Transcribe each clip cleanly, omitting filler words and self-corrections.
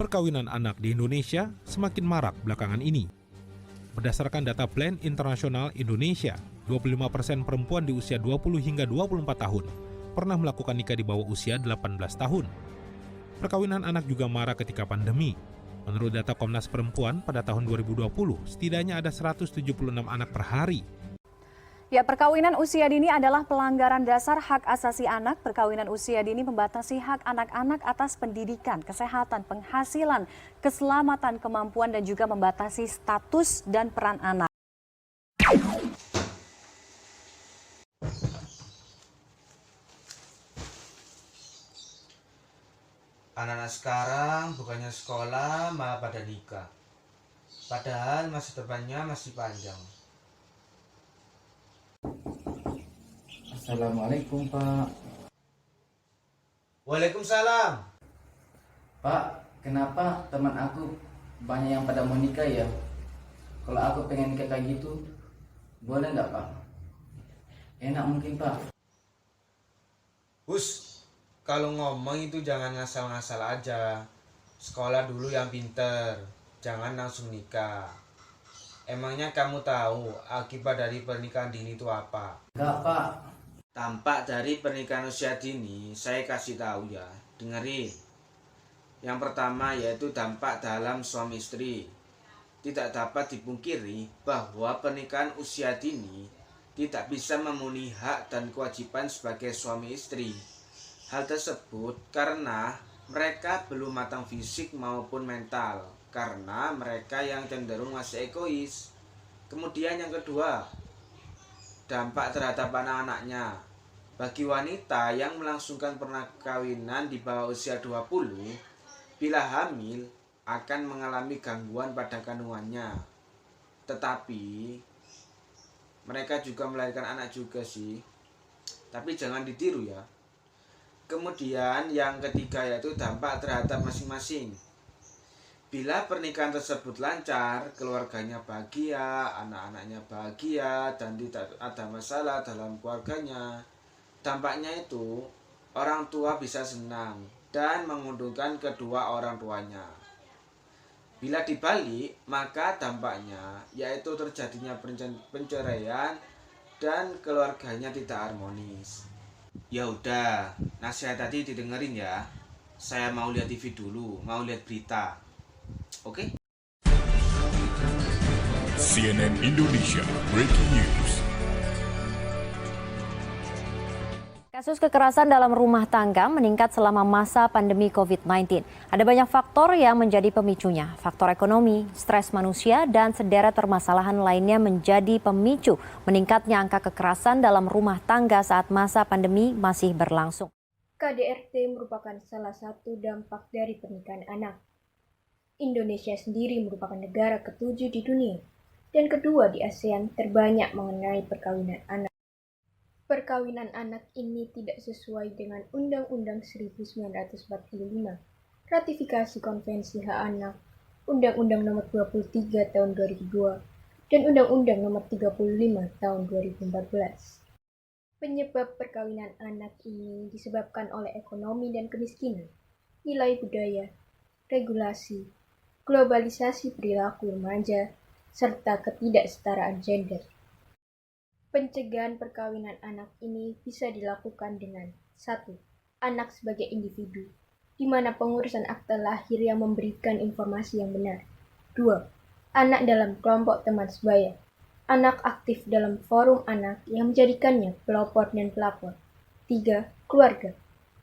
perkawinan anak di Indonesia semakin marak belakangan ini. Berdasarkan data Plan Internasional Indonesia, 25% perempuan di usia 20 hingga 24 tahun pernah melakukan nikah di bawah usia 18 tahun. Perkawinan anak juga marak ketika pandemi. Menurut data Komnas Perempuan, pada tahun 2020, setidaknya ada 176 anak per hari. Ya, perkawinan usia dini adalah pelanggaran dasar hak asasi anak. Perkawinan usia dini membatasi hak anak-anak atas pendidikan, kesehatan, penghasilan, keselamatan, kemampuan, dan juga membatasi status dan peran anak. Anak-anak sekarang bukannya sekolah malah pada nikah. Padahal masa depannya masih panjang. Assalamualaikum, Pak. Waalaikumsalam. Pak, kenapa teman aku banyak yang pada mau nikah ya? Kalau aku pengen nikah kayak gitu, boleh nggak, Pak? Enak mungkin, Pak. Kalau ngomong itu jangan ngasal-ngasal aja. Sekolah dulu yang pinter, jangan langsung nikah. Emangnya kamu tahu akibat dari pernikahan dini itu apa? Enggak, Pak. Dampak dari pernikahan usia dini, saya kasih tahu ya, dengerin. Yang pertama yaitu dampak dalam suami istri. Tidak dapat dipungkiri bahwa pernikahan usia dini tidak bisa memenuhi hak dan kewajiban sebagai suami istri. Hal tersebut karena mereka belum matang fisik maupun mental, karena mereka yang cenderung masih egois. Kemudian yang kedua, dampak terhadap anak-anaknya. Bagi wanita yang melangsungkan perkawinan di bawah usia 20, bila hamil akan mengalami gangguan pada kandungannya. Tetapi mereka juga melahirkan anak juga sih. Tapi jangan ditiru ya. Kemudian yang ketiga yaitu dampak terhadap masing-masing. Bila pernikahan tersebut lancar, keluarganya bahagia, anak-anaknya bahagia, dan tidak ada masalah dalam keluarganya, dampaknya itu orang tua bisa senang dan menguntungkan kedua orang tuanya. Bila dibalik, maka dampaknya yaitu terjadinya perceraian dan keluarganya tidak harmonis. Ya udah, nasihat tadi didengerin ya. Saya mau lihat TV dulu, mau lihat berita. Oke? CNN Indonesia Breaking News. Kasus kekerasan dalam rumah tangga meningkat selama masa pandemi COVID-19. Ada banyak faktor yang menjadi pemicunya. Faktor ekonomi, stres manusia, dan sederet permasalahan lainnya menjadi pemicu meningkatnya angka kekerasan dalam rumah tangga saat masa pandemi masih berlangsung. KDRT merupakan salah satu dampak dari pernikahan anak. Indonesia sendiri merupakan negara ke-7 di dunia dan kedua di ASEAN terbanyak mengenai perkawinan anak. Perkawinan anak ini tidak sesuai dengan Undang-Undang 1945, Ratifikasi Konvensi Hak Anak, Undang-Undang Nomor 23 Tahun 2002, dan Undang-Undang Nomor 35 Tahun 2014. Penyebab perkawinan anak ini disebabkan oleh ekonomi dan kemiskinan, nilai budaya, regulasi, globalisasi perilaku remaja, serta ketidaksetaraan gender. Pencegahan perkawinan anak ini bisa dilakukan dengan 1. Anak sebagai individu, di mana pengurusan akte lahir yang memberikan informasi yang benar. 2. Anak dalam kelompok teman sebaya. Anak aktif dalam forum anak yang menjadikannya pelopor dan pelapor. 3. Keluarga.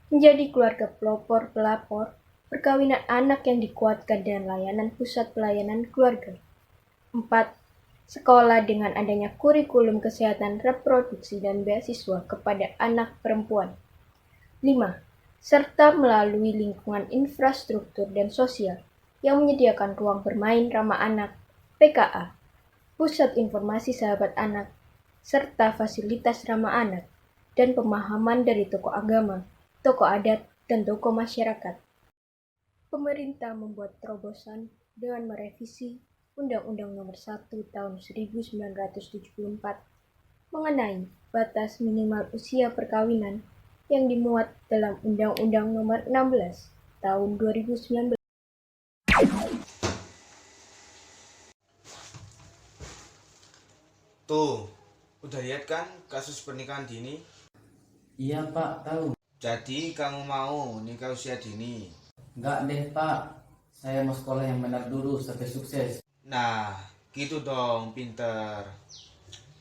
Menjadi keluarga pelopor-pelapor, perkawinan anak yang dikuatkan dengan layanan pusat pelayanan keluarga. 4. Sekolah dengan adanya kurikulum kesehatan reproduksi dan beasiswa kepada anak perempuan. 5. Serta melalui lingkungan infrastruktur dan sosial yang menyediakan ruang bermain ramah anak, PKA, pusat informasi sahabat anak, serta fasilitas ramah anak, dan pemahaman dari tokoh agama, tokoh adat, dan tokoh masyarakat. Pemerintah membuat terobosan dengan merevisi Undang-Undang Nomor 1 Tahun 1974 mengenai batas minimal usia perkawinan yang dimuat dalam Undang-Undang Nomor 16 Tahun 2019. Tuh, udah lihat kan kasus pernikahan dini? Iya Pak, tahu. Jadi kamu mau nikah usia dini? Enggak deh Pak, saya mau sekolah yang benar dulu sampai sukses. Nah, gitu dong, pinter.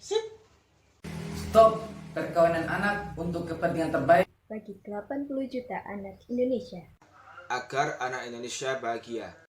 Sip. Stop perkawinan anak untuk kepentingan terbaik. Bagi 80 juta anak Indonesia. Agar anak Indonesia bahagia.